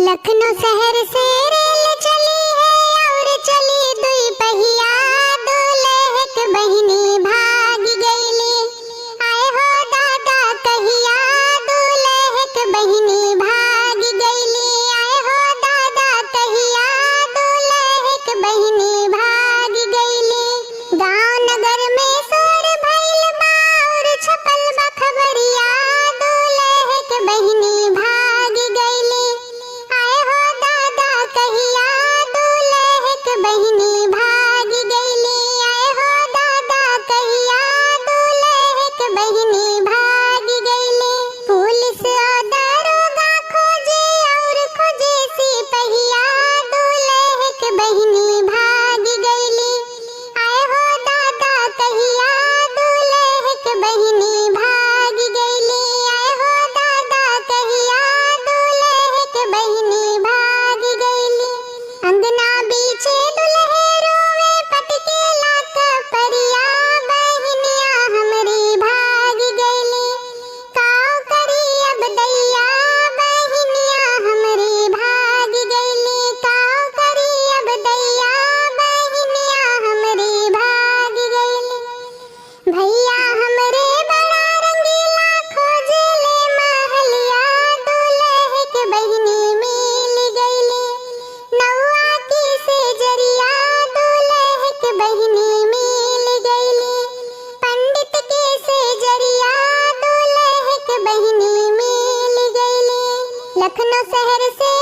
लखनऊ शहर से रेल चली है और चली दुई पहिया, दूल्हे के बहिनी भाग गईली। आए हो दादा कहिया, दूल्हे के बहिनी भाग गईली। आए हो दादा कहिया, दूल्हे के बहिनी भाग गईली। गांव नगर में शोर भइल बा और छपल बा खबरिया, दूल्हे के बहिनी भाग गईली। आए हो दादा कहिया, दूल्हे के बहिनी भाग गईली। आए हो दादा कहिया, दूल्हे के बहिनी भाग गईली। पुलिस और दरोगा खोजे और खोजे सिपहिया, दूल्हे के बहिनी भाग गईली। आए हो दादा कहिया, दूल्हे के बहिनी भाग गईली। आए हो दादा कहिया, दूल्हे के बहिनी भाग गईली। अंगना बीचे दुल्हे रोवे, पटके लात परिया, बहिनिया हमरी भाग गईली। काऊ करी अब दैया, बहिनिया हमरी भाग गईली। काऊ करी अब दैया, बहिनिया हमरी भाग गईली। भैया हमरे बड़ा रंगीला, खोजे ले महलिया, दूल्हे के बहिनी मिल गईली। नौआ की सेजरिया, दूल्हे के बहिनी मिल गईली। पंडित के सेजरिया, दूल्हे के बहिनी मिल गईली। लखनऊ शहर से